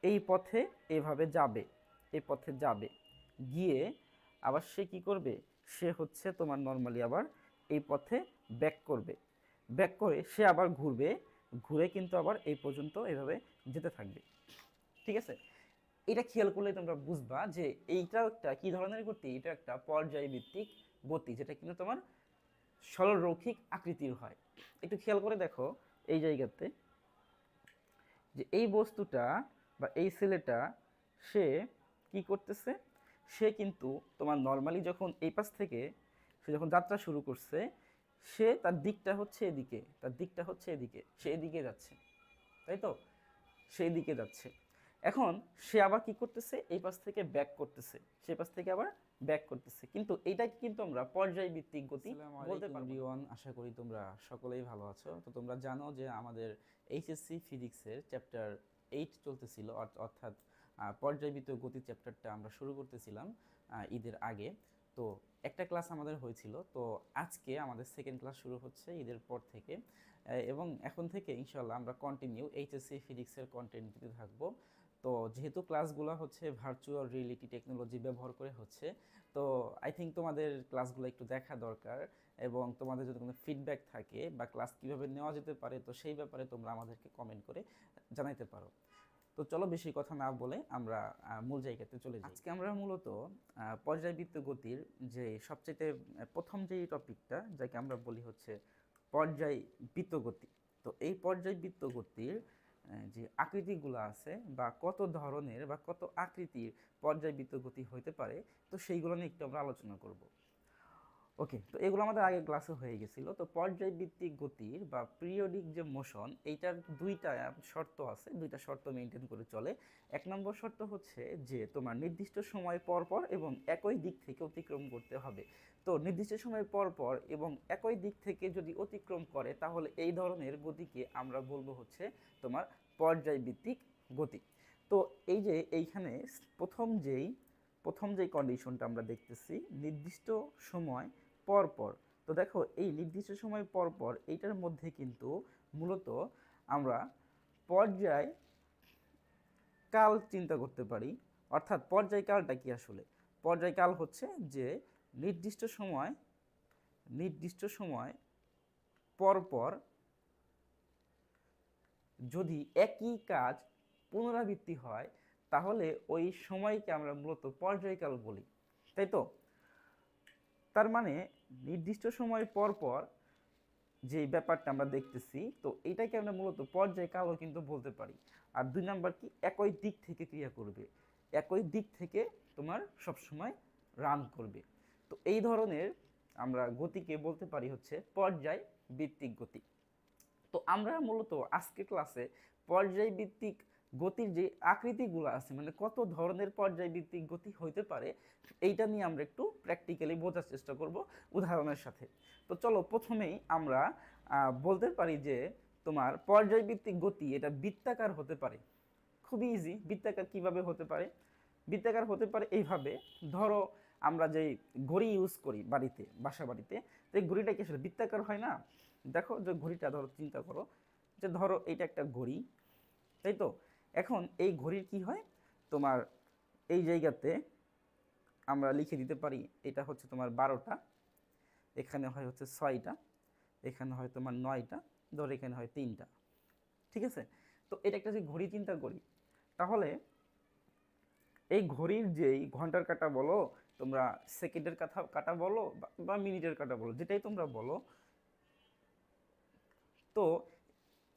এই পথে এভাবে যাবে, এই পথে যাবে, গিয়ে আবার সে কি করবে, সে হচ্ছে তোমার নর্মালি আবার এই পথে ব্যাক করবে, ব্যাক করে সে আবার ঘুরবে, ঘুরে কিন্তু আবার এই পর্যন্ত এভাবে যেতে থাকবে। ঠিক আছে, এটা খেয়াল করলে তোমরা বুঝবা যে এইটাও একটা কি ধরনের গতি, এটা একটা পর্যায়ভিত্তিক গতি, যেটা কিন্তু তোমার সরলরৈখিক আকৃতির হয়। একটু খেয়াল করে দেখো এই জায়গাতে যে এই বস্তুটা বা এই ছেলেটা সে কি করতেছে, সে কিন্তু তোমার নর্মালি যখন এই পাশ থেকে সে যখন যাত্রা শুরু করছে, সে তার দিকটা হচ্ছে এদিকে, তার দিকটা হচ্ছে এদিকে, সে এদিকে যাচ্ছে, তাই তো, সেই দিকে যাচ্ছে। এখন সে আবার কি করতেছে, এই পাশ থেকে ব্যাক করতেছে, সেই পাশ থেকে আবার ব্যাক করতেছে, কিন্তু এটাকে কিন্তু আমরা পর্যায়ভিত্তিক গতি বলতে পারবো এভরিওয়ান। আশা করি তোমরা সকলেই ভালো আছো। তো তোমরা জানো যে আমাদের এইচএসসি ফিজিক্সের চ্যাপ্টার 8 চলতেছিল, অর্থাৎ পর্যায়বৃত্ত গতি চ্যাপ্টারটা আমরা শুরু করতেছিলাম ঈদের আগে। তো একটা ক্লাস আমাদের হয়েছিল, তো আজকে আমাদের সেকেন্ড ক্লাস শুরু হচ্ছে ঈদের পর থেকে, এবং এখন থেকে ইনশাল্লাহ আমরা কন্টিনিউ এইচএসসি ফিজিক্সের কন্টেন্ট দিতে থাকবো। তো যেহেতু ক্লাসগুলো হচ্ছে ভার্চুয়াল রিয়েলিটি টেকনোলজি ব্যবহার করে হচ্ছে, তো আই থিঙ্ক তোমাদের ক্লাসগুলো একটু দেখা দরকার, এবং তোমাদের যদি কোনো ফিডব্যাক থাকে বা ক্লাস কীভাবে নেওয়া যেতে পারে, তো সেই ব্যাপারে তোমরা আমাদেরকে কমেন্ট করে জানাইতে পারো। তো চলো বেশি কথা না বলে আমরা মূল জায়গাতে চলে যাই। আজকে আমরা মূলত পর্যায়বৃত্ত গতির যে সবচেয়ে প্রথম যেই টপিকটা, যাকে আমরা বলি হচ্ছে পর্যায়বৃত্ত গতি। তো এই পর্যায়বৃত্ত গতির যে আকৃতিগুলো আছে বা কত ধরনের বা কত আকৃতির পর্যায়বৃত্ত গতি হতে পারে, তো সেইগুলো নিয়ে একটু আমরা আলোচনা করব। ওকে, তো এগুলো আমাদের আগের ক্লাসে হয়ে গেছিলো। তো পর্যায়ভিত্তিক গতির বা পিরিয়ডিক যে মোশন, এইটার দুইটা শর্ত আছে, দুইটা শর্ত মেনটেন করে চলে। এক নম্বর শর্ত হচ্ছে যে তোমার নির্দিষ্ট সময় পর পর এবং একই দিক থেকে অতিক্রম করতে হবে। তো নির্দিষ্ট সময় পর পর এবং একই দিক থেকে যদি অতিক্রম করে, তাহলে এই ধরনের গতিকে আমরা বলবো হচ্ছে তোমার পর্যায়ভিত্তিক গতি। তো এই যে এইখানে প্রথম যেই কন্ডিশনটা আমরা দেখতেছি, নির্দিষ্ট সময় পর পর। তো দেখো এই নির্দিষ্ট সময় পর পর এইটার মধ্যে কিন্তু মূলত আমরা পর্যায় কাল চিন্তা করতে পারি। অর্থাৎ পর্যায়কালটা কি আসলে, পর্যায়কাল হচ্ছে যে নির্দিষ্ট সময় পর পর যদি একই কাজ পুনরাবৃত্তি হয়, তাহলে ওই সময়কে আমরা মূলত পর্যায়কাল বলি, তাই তো। তার মানে নির্দিষ্ট সময় পর পর যে ব্যাপারটা আমরা দেখতেছি, তো এটাকে আমরা মূলত পর্যায়কালও কিন্তু বলতে পারি। আর দুই নাম্বার কি, একই দিক থেকে ক্রিয়া করবে, একই দিক থেকে তোমার সবসময় রান করবে। তো এই ধরনের আমরা গতিকে বলতে পারি হচ্ছে পর্যায় ভিত্তিক গতি। তো আমরা মূলত আজকের ক্লাসে পর্যায়ভিত্তিক গতির যে আকৃতিগুলো আছে, মানে কত ধরনের পর্যায়ভিত্তিক গতি হইতে পারে, এইটা নিয়ে আমরা একটু প্র্যাকটিক্যালি বোঝার চেষ্টা করব উদাহরণের সাথে। তো চলো প্রথমেই আমরা বলতে পারি যে তোমার পর্যায়ভিত্তিক গতি এটা বৃত্তাকার হতে পারে। খুবই ইজি, বৃত্তাকার কিভাবে হতে পারে, বৃত্তাকার হতে পারে এইভাবে। ধরো আমরা যেই ঘড়ি ইউজ করি বাড়িতে, বাসা বাড়িতে, তো এই ঘড়িটা কি আসলে বৃত্তাকার হয় না? দেখো যে ঘড়িটা ধরো, চিন্তা করো যে ধরো এইটা একটা ঘড়ি, তাই তো। এখন এই ঘড়ির কি হয়, তোমার এই জায়গাতে আমরা লিখে দিতে পারি এটা হচ্ছে তোমার 12টা, এখানে হয় হচ্ছে 6টা, এখানে হয় তোমার 9টা, ধরো এখানে হয় 3টা। ঠিক আছে, তো এটা একটা যে ঘড়ি চিন্তা করি, তাহলে এই ঘড়ির যেই ঘন্টার কাঁটা বলো, তোমরা সেকেন্ডের কাঁটা বলো বা মিনিটের কাঁটা বলো, যেটাই তোমরা বলো, তো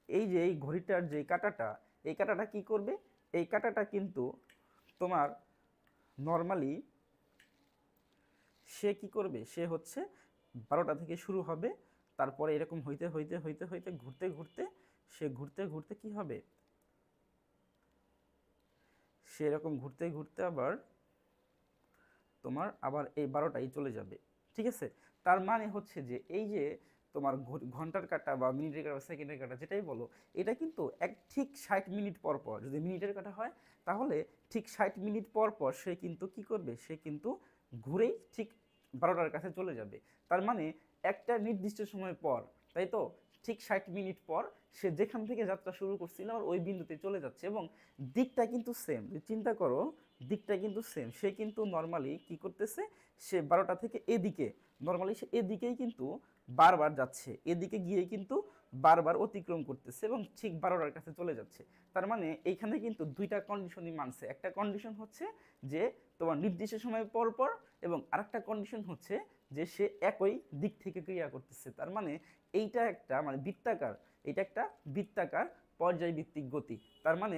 এই যে এই ঘড়িটার যে কাঁটাটা, এই কাঁটাটা কি করবে, এই কাঁটাটা কিন্তু তোমার নর্মালি সে কি করবে, সে হচ্ছে 12টা থেকে শুরু হবে, তারপরে এরকম হইতে হইতে হইতে হইতে ঘুরতে ঘুরতে সে ঘুরতে ঘুরতে কি হবে, সে এরকম ঘুরতে ঘুরতে আবার তোমার আবার এই 12টাই চলে যাবে। ঠিক আছে, তার মানে হচ্ছে যে এই যে তোমার ঘন্টার কাঁটা বা মিনিটের কাঁটা বা সেকেন্ডের কাঁটা যেটাই বলো, এটা কিন্তু ঠিক 60 মিনিট পর পর, যদি মিনিটের কাঁটা হয় তাহলে ঠিক 60 মিনিট পর পর সে কিন্তু কি করবে, সে কিন্তু ঘুরেই ঠিক 12টার কাছে চলে যাবে। তার মানে একটা নির্দিষ্ট সময় পর, তাই তো, ঠিক 60 মিনিট পর সে যেখান থেকে যাত্রা শুরু করছিল আর ওই বিন্দুতে চলে যাচ্ছে, এবং দিকটা কিন্তু সেম। চিন্তা করো, দিকটা কিন্তু সেম। সে কিন্তু নর্মালি কি করতেছে, সে 12টা থেকে এদিকে, নর্মালি সে এদিকেই কিন্তু বারবার যাচ্ছে, এদিকে গিয়ে কিন্তু বারবার অতিক্রম করতেছে এবং ঠিক 12টার কাছে চলে যাচ্ছে। তার মানে এইখানে কিন্তু দুইটা কন্ডিশনই মানছে। একটা কন্ডিশন হচ্ছে যে তোমার নির্দিষ্ট সময় পর পর, এবং আরেকটা কন্ডিশন হচ্ছে যে সে একই দিক থেকে ক্রিয়া করতেছে। তার মানে এইটা একটা মানে বৃত্তাকার, এটা একটা বৃত্তাকার পর্যায়ভিত্তিক গতি। তার মানে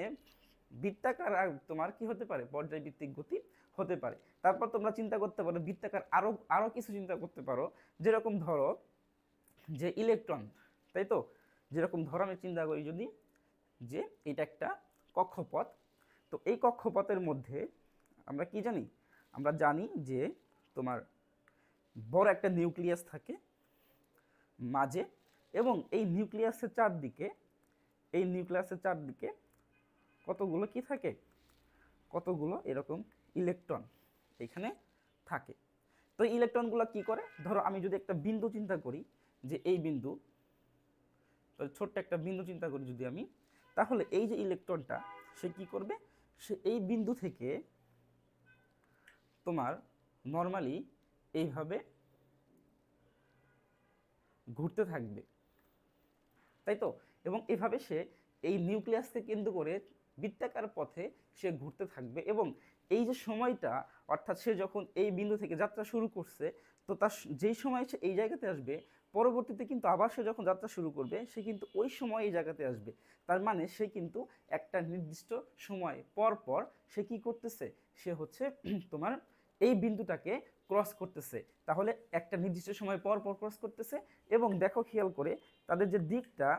বৃত্তাকার আর তোমার কি হতে পারে, পর্যায়ভিত্তিক গতি হতে পারে। তারপর তোমরা চিন্তা করতে পারো বৃত্তাকার আরো আরো কিছু চিন্তা করতে পারো, যেরকম ধরো যে ইলেকট্রন, তাই তো, যেরকম ধরো আমি চিন্তা করি যদি যে এটা একটা কক্ষপথ, তো এই কক্ষপথের মধ্যে আমরা কি জানি, আমরা জানি যে তোমার বড় একটা নিউক্লিয়াস থাকে মাঝে, এবং এই নিউক্লিয়াসের চারদিকে, এই নিউক্লিয়াসের চারদিকে কতগুলো কি থাকে, কতগুলো এরকম ইলেকট্রন এখানে থাকে। তো এই ইলেকট্রনগুলো কি করে, ধরো আমি যদি একটা বিন্দু চিন্তা করি, যে এই বিন্দু, ছোট্ট একটা বিন্দু চিন্তা করি যদি আমি, তাহলে এই যে ইলেকট্রনটা সে কি করবে, সে এই বিন্দু থেকে তোমার নর্মালি এইভাবে ঘুরতে থাকবে, তাই তো, এবং এভাবে সে এই নিউক্লিয়াসকে কেন্দ্র করে বৃত্তাকার পথে সে ঘুরতে থাকবে। এবং এই যে সময়টা, অর্থাৎ সে যখন এই বিন্দু থেকে যাত্রা শুরু করছে, তো তার যেই সময় সে এই জায়গাতে আসবে, পরবর্তীতে কিন্তু আবার সে যখন যাত্রা শুরু করবে সে কিন্তু ওই সময় এই জায়গাতে আসবে। তার মানে সে কিন্তু একটা নির্দিষ্ট সময় পর পর সে কি করতেছে, সে হচ্ছে তোমার এই বিন্দুটাকে ক্রস করতেছে। তাহলে একটা নির্দিষ্ট সময় পর পর ক্রস করতেছে, এবং দেখো খেয়াল করে তাদের যে দিকটা,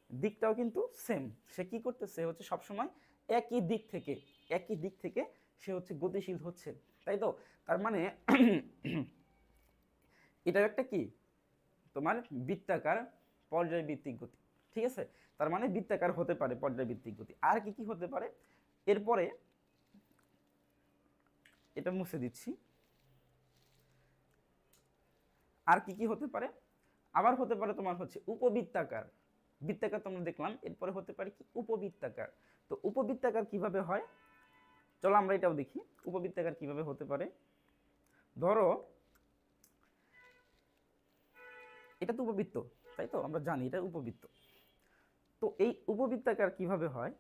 দিকটাও কিন্তু সেম। সে কি করতেছে হচ্ছে সবসময় একই দিক থেকে, একই দিক থেকে সে হচ্ছে গতিশীল হচ্ছে, তাই তো। তার মানে এটা একটা কি তোমার বৃত্তাকার পর্যায়ভিত্তিক গতি, ঠিক আছে। তার মানে বৃত্তাকার হতে পারে পর্যায়ভিত্তিক গতি। আর কি কি হতে পারে, এরপরে এটা মুছে দিচ্ছি, আর কি কি হতে পারে, আবার হতে পারে তোমার হচ্ছে উপবৃত্তাকার। বৃত্তাকার তোমরা দেখলাম, এরপরে হতে পারে কি উপবৃত্তাকার। তো উপবৃত্তাকার কিভাবে হয়, চলো আমরা এটাও দেখি উপবৃত্তাকার কিভাবে হতে পারে। ধরো এটা তো উপবৃত্ত, তাই তো, আমরা জানি এটা উপবৃত্ত। তো এই উপবৃত্তাকার কিভাবে হয়,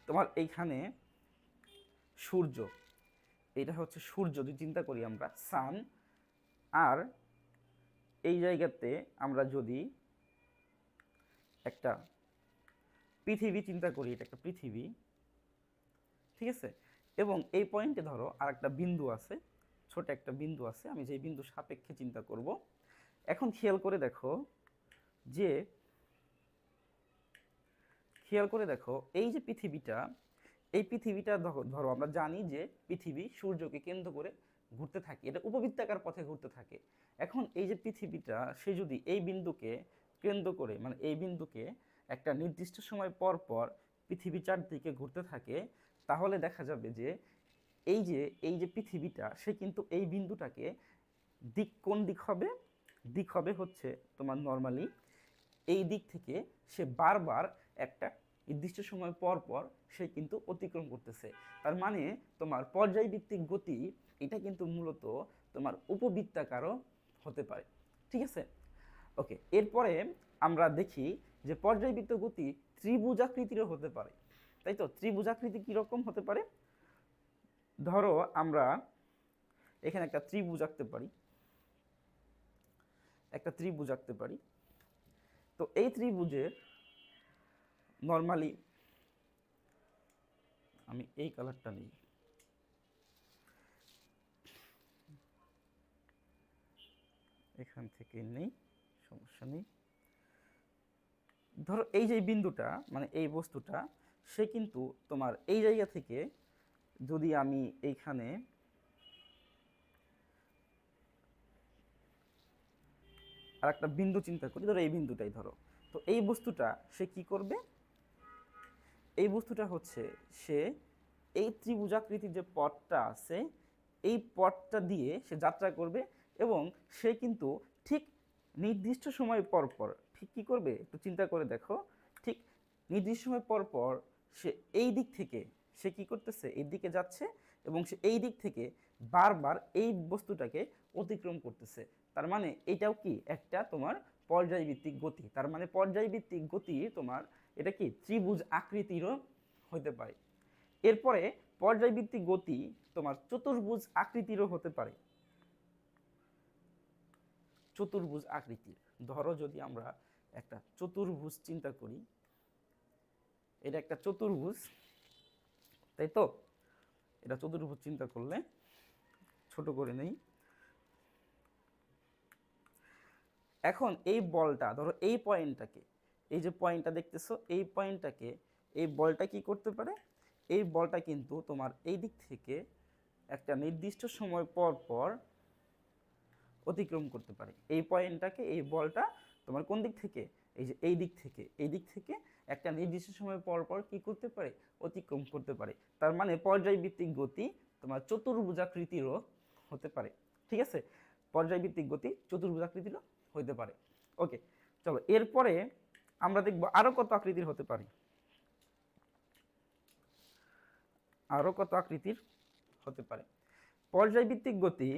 তোমার এইখানে সূর্য, এটা হচ্ছে সূর্য যদি চিন্তা করি আমরা সান, আর এই জায়গাতে আমরা যদি একটা পৃথিবী চিন্তা করি, এটা একটা পৃথিবী, ঠিক আছে। এবং এই পয়েন্টে ধরো আর একটা বিন্দু আছে, ছোট একটা বিন্দু আছে, আমি যে বিন্দু সাপেক্ষে চিন্তা করব। এখন খেয়াল করে দেখো যে, খেয়াল করে দেখো এই যে পৃথিবীটা, এই পৃথিবীটা ধরো আমরা জানি যে পৃথিবী সূর্যকে কেন্দ্র করে ঘুরতে থাকে, এটা উপবৃত্তাকার পথে ঘুরতে থাকে। এখন এই যে পৃথিবীটা সে যদি এই বিন্দুকে কেন্দ্র করে, মানে এই বিন্দুকে একটা নির্দিষ্ট সময় পর পর পৃথিবী চারদিকে ঘুরতে থাকে, তাহলে দেখা যাবে যে এই যে পৃথিবীটা সে কিন্তু এই বিন্দুটাকে দিক কোন দিক হবে, দিক হবে হচ্ছে তোমার নর্মালি এই দিক থেকে সে বারবার একটা নির্দিষ্ট সময় পর পর সে কিন্তু অতিক্রম করতেছে। তার মানে তোমার পর্যায়ভিত্তিক গতি এটা কিন্তু মূলত তোমার উপবৃত্তাকারও হতে পারে, ঠিক আছে। ওকে, এরপরে আমরা দেখি যে পর্যায়বৃত্ত গতি ত্রিভুজাকৃতিরও হতে পারে, তাই তো। ত্রিভুজাকৃতি কীরকম হতে পারে, ধরো আমরা এখানে একটা ত্রিভুজ আঁকতে পারি, একটা ত্রিভুজ আঁকতে পারি। তো এই ত্রিভুজের নর্মালি আমি এই কালারটা নিই, এখান থেকে নেই, সমস্যা নেই। ধরো এই যে বিন্দুটা, মানে এই বস্তুটা, সে কিন্তু তোমার এই জায়গা থেকে যদি আমি এইখানে আর একটা বিন্দু চিন্তা করি, ধরো এই বিন্দুটাই ধরো, তো এই বস্তুটা সে কি করবে, এই বস্তুটা হচ্ছে সে এই ত্রিভুজাকৃতির যে পথটা আছে এই পথটা দিয়ে সে যাত্রা করবে, এবং সে কিন্তু ঠিক নির্দিষ্ট সময় পর পর ঠিক কী করবে একটু চিন্তা করে দেখো। ঠিক নির্দিষ্ট সময় পর পর সে এই দিক থেকে সে কি করতেছে, এই দিকে যাচ্ছে এবং সে এই দিক থেকে বারবার এই বস্তুটাকে অতিক্রম করতেছে। তার মানে এটাও কি একটা তোমার পর্যায়ভিত্তিক গতি। তার মানে পর্যায়ভিত্তিক গতি তোমার এটা কি ত্রিভুজ আকৃতিরও হতে পারে। এরপরে পর্যায়ভিত্তিক গতি তোমার চতুর্ভুজ আকৃতিরও হতে পারে। চতুর্ভুজ আকৃতির, ধরো যদি আমরা একটা চতুর্ভুজ চিন্তা করি, এটা একটা চতুর্ভুজ, তাই তো? এটা চতুর্ভুজ চিন্তা করলে ছোট করে নেই। এখন এই বলটা ধরো এই পয়েন্টটাকে, এই যে পয়েন্টটা দেখতেছো এই পয়েন্টটাকে, এই বলটা কি করতে পারে, এই বলটা কিন্তু তোমার এই দিক থেকে একটা নির্দিষ্ট সময় পর পর অতিক্রম করতে পারে। এই পয়েন্টটাকে, এই বলটা তোমার কোন দিক থেকে, এই যে এই দিক থেকে, এই দিক থেকে একটা নির্দিষ্ট সময় পর পর কি করতে পারে, অতিক্রম করতে পারে। তার মানে পর্যায়ভিত্তিক গতি তোমার চতুর্ভুজাকৃতিরও হতে পারে। ঠিক আছে, পর্যায়ভিত্তিক গতি চতুর্ভুজাকৃতিরও হতে পারে। ওকে, চলো এরপরে আমরা দেখব আরো কত আকৃতির হতে পারে। আরো কত আকৃতির হতে পারে। পর্যায়ভিত্তিক গতি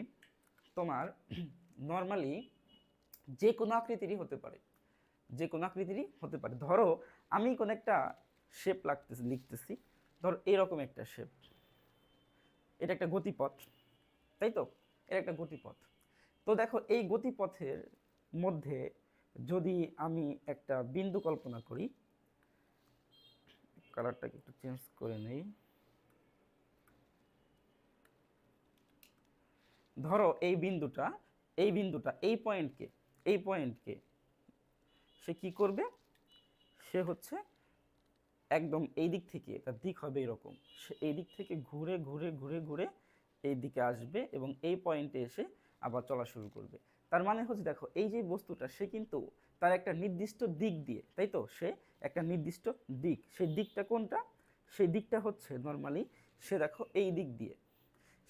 তোমার নর্মালি যে কোনো আকৃতিরই হতে পারে, যে কোনো আকৃতিরই হতে পারে। ধরো আমি কোন একটা শেপ লিখতেছি, ধরো এরকম একটা শেপ, এটা একটা গতিপথ, তাই তো? এটা একটা গতিপথ। তো দেখো এই গতিপথের মধ্যে যদি আমি একটা বিন্দু কল্পনা করি, কালারটাকে একটু চেঞ্জ করে নেই। ধরো এই বিন্দুটা এই পয়েন্টকে সে কি করবে, সে হচ্ছে একদম এই দিক থেকে, তার দিক হবে এরকম, সে এই দিক থেকে ঘুরে ঘুরে ঘুরে ঘুরে এই দিকে আসবে এবং এই পয়েন্টে এসে আবার চলা শুরু করবে। তার মানে হচ্ছে দেখো এই যে বস্তুটা সে কিন্তু তার একটা নির্দিষ্ট দিক দিয়ে, তাই তো? সে একটা নির্দিষ্ট দিক, সেই দিকটা কোনটা? সেই দিকটা হচ্ছে নর্মালি সে দেখো এই দিক দিয়ে,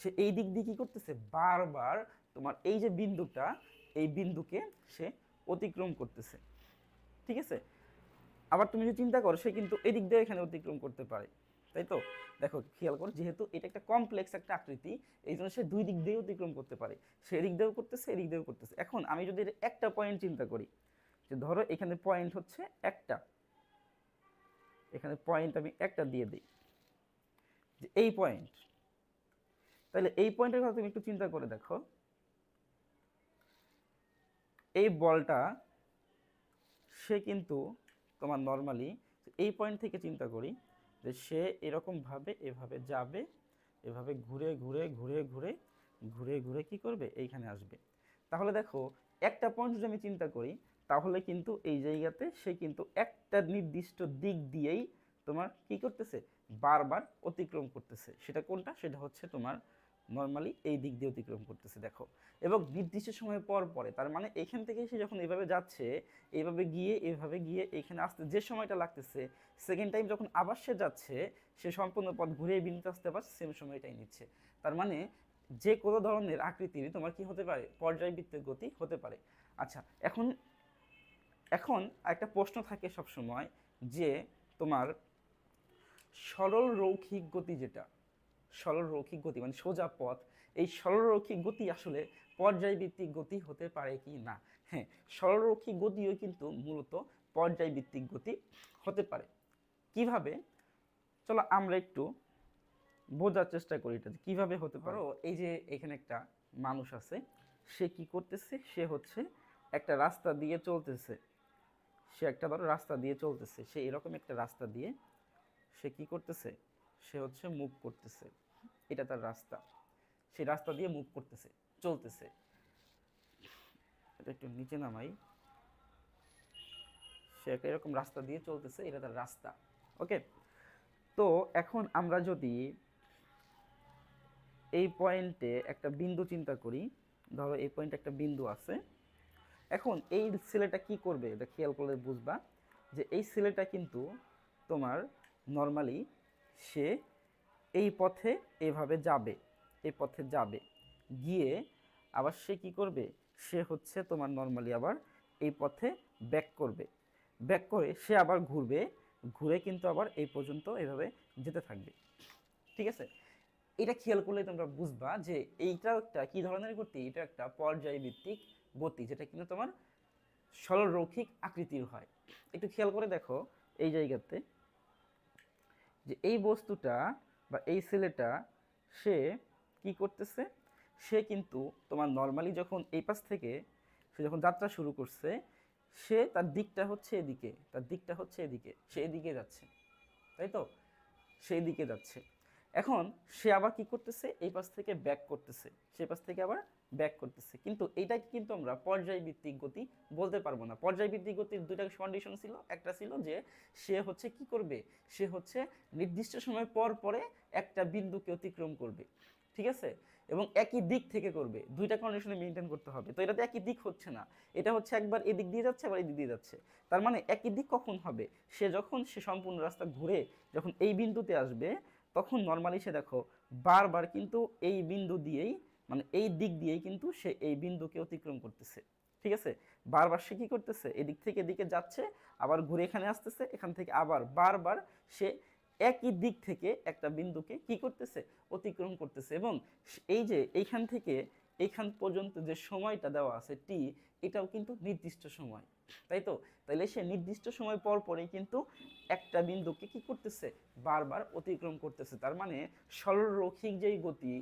সে এই দিক দিয়ে কী করতেছে, বারবার তোমার এই যে বিন্দুটা, এই বিন্দুকে সে অতিক্রম করতেছে। ঠিক আছে, আবার তুমি যদি চিন্তা করো সে কিন্তু এদিক দিয়ে এখানে অতিক্রম করতে পারে, তাই তো? দেখো খেয়াল করো, যেহেতু এটা একটা কমপ্লেক্স একটা আকৃতি, এই জন্য সে দুই দিক দিয়ে অতিক্রম করতে পারে। সে এদিক দিয়েও করতেছে, এদিক দিয়েও করতেছে। এখন আমি যদি একটা পয়েন্ট চিন্তা করি, যে ধরো এখানে পয়েন্ট হচ্ছে একটা, এখানে পয়েন্ট আমি একটা দিয়ে দিই, যে এই পয়েন্ট, তাহলে এই পয়েন্টের কথা তুমি একটু চিন্তা করে দেখো। এই বলটা সে কিন্তু তোমার নর্মালি এই পয়েন্ট থেকে চিন্তা করি যে সে এরকমভাবে এভাবে যাবে, এভাবে ঘুরে ঘুরে ঘুরে ঘুরে ঘুরে ঘুরে কি করবে, এইখানে আসবে। তাহলে দেখো একটা পয়েন্ট যদি আমি চিন্তা করি, তাহলে কিন্তু এই জায়গাতে সে কিন্তু একটা নির্দিষ্ট দিক দিয়েই তোমার কি করতেছে, বারবার অতিক্রম করতেছে। সেটা কোনটা? সেটা হচ্ছে তোমার নর্মালি এই দিক দিয়ে অতিক্রম করতেছে দেখো, এবং নির্দিষ্ট সময় পর পরে। তার মানে এখান থেকে সে যখন এভাবে যাচ্ছে, এভাবে গিয়ে এখানে আসতে যে সময়টা লাগতেছে, সেকেন্ড টাইম যখন আবার সে যাচ্ছে, সে সম্পূর্ণ পথ ঘুরে বিন্দুতে আসতে আবার সেম সময়টাই নিচ্ছে। তার মানে যে কোনো ধরনের আকৃতির তোমার কি হতে পারে, পর্যায়বৃত্তের গতি হতে পারে। আচ্ছা, এখন এখন একটা প্রশ্ন থাকে সব সময় যে তোমার সরল রৈখিক গতি, যেটা সরল রৈখিক গতি মানে সোজা পথ, এই সরল রৈখিক গতি আসলে পর্যায়ভিত্তিক গতি হতে পারে কি না? হ্যাঁ, সরল রৈখিক গতিও কিন্তু মূলত পর্যায়ভিত্তিক গতি হতে পারে। কিভাবে? চলো আমরা একটু বোঝার চেষ্টা করি এটা কিভাবে হতে পারে। এই যে এখানে একটা মানুষ আছে, সে কি করতেছে, সে হচ্ছে একটা রাস্তা দিয়ে চলতেছে, সে একটা ধরো রাস্তা দিয়ে চলতেছে, সে এরকম একটা রাস্তা দিয়ে সে কি করতেছে, সে হচ্ছে মুভ করতেছে, এটা তার রাস্তা, সেই রাস্তা দিয়ে মুভ করতেছে, চলতেছে। এটা একটু নিচে নামাই, সে একটা এরকম রাস্তা দিয়ে চলতেছে, এটা তার রাস্তা। ওকে, তো এখন আমরা যদি এই পয়েন্টে একটা বিন্দু চিন্তা করি, ধরো এই পয়েন্টে একটা বিন্দু আছে, এখন এই ছেলেটা কি করবে, এটা খেয়াল করলে বুঝবা যে এই ছেলেটা কিন্তু তোমার নর্মালি সে এই পথে এভাবে যাবে, এই পথে যাবে, গিয়ে আবার সে কি করবে, সে হচ্ছে তোমার নর্মালি আবার এই পথে ব্যাক করবে, ব্যাক করে সে আবার ঘুরবে, ঘুরে কিন্তু আবার এই পর্যন্ত এভাবে যেতে থাকবে। ঠিক আছে, এটা খেয়াল করলে তোমরা বুঝবা যে এইটাও একটা কি ধরনের গতি, এটা একটা পর্যায়ভিত্তিক গতি, যেটা কিন্তু তোমার সরলরৈখিক আকৃতির হয়। একটু খেয়াল করে দেখো এই জায়গাতে যে এই বস্তুটা বা এই ছেলেটা সে কি করতেছে, সে কিন্তু তোমার নর্মালি যখন এই পাশ থেকে সে যখন যাত্রা শুরু করছে, সে তার দিকটা হচ্ছে এদিকে, তার দিকটা হচ্ছে এদিকে, সে এদিকে যাচ্ছে, তাই তো, সেই দিকে যাচ্ছে। এখন সে আবার কি করতেছে, এই পাশ থেকে ব্যাক করতেছে, সেই পাশ থেকে আবার ব্যাক করতেছে, কিন্তু এইটাকে কিন্তু আমরা পর্যায়ভিত্তিক গতি বলতে পারবো না। পর্যায়ভিত্তিক গতির দুইটা কন্ডিশন ছিল, একটা ছিল যে সে হচ্ছে কি করবে, সে হচ্ছে নির্দিষ্ট সময় পর পরে একটা বিন্দুকে অতিক্রম করবে, ঠিক আছে, এবং একই দিক থেকে করবে, দুইটা কন্ডিশনে মেনটেন করতে হবে। তো এটাতে একই দিক হচ্ছে না, এটা হচ্ছে একবার এদিক দিয়ে যাচ্ছে আবার এদিক দিয়ে যাচ্ছে। তার মানে একই দিক কখন হবে, সে সম্পূর্ণ রাস্তা ঘুরে যখন এই বিন্দুতে আসবে, তখন নর্মালি সে দেখো বারবার কিন্তু এই বিন্দু দিয়েই, মানে এই দিক দিয়েই কিন্তু সে এই বিন্দুকে অতিক্রম করতেছে। ঠিক আছে, বারবার সে কি করতেছে, এদিক থেকে এদিকে যাচ্ছে, আবার ঘুরে এখানে আসতেছে, এখান থেকে আবার বারবার সে একই দিক থেকে একটা বিন্দুকে কি করতেছে, অতিক্রম করতেছে। এবং এই যে এইখান থেকে এইখান পর্যন্ত যে সময়টা দেওয়া আছে টি, এটাও কিন্তু নির্দিষ্ট সময়, তাই তো। তাইলে সে নির্দিষ্ট সময় পর পরই কিন্তু একটা বিন্দুকে কি করতেছে, বারবার অতিক্রম করতেছে। তার মানে সরলরৈখিক যেই গতি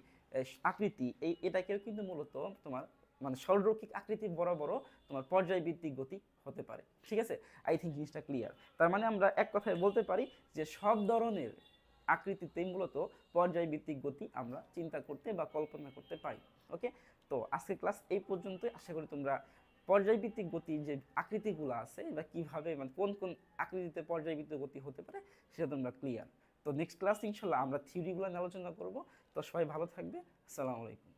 আকৃতি, এটাকেও কিন্তু মূলত তোমার মানে সরলরৈখিক আকৃতির বরাবরও তোমার পর্যায়ভিত্তিক গতি হতে পারে। ঠিক আছে, আই থিঙ্ক জিনিসটা ক্লিয়ার। তার মানে আমরা এক কথায় বলতে পারি যে সব ধরনের আকৃতিতেই মূলত পর্যায়ভিত্তিক গতি আমরা চিন্তা করতে বা কল্পনা করতে পারি। ওকে, তো আজকের ক্লাস এই পর্যন্তই। আশা করি তোমরা পর্যায়ভিত্তিক গতির যে আকৃতিগুলো আছে বা কিভাবে মানে কোন কোন আকৃতিতে পর্যায়ভিত্তিক গতি হতে পারে সেটা তোমরা ক্লিয়ার। তো নেক্সট ক্লাস ইনশাল্লাহ আমরা থিওরিগুলো নিয়ে আলোচনা করব। তো সবাই ভালো থাকবে, আসসালামু আলাইকুম।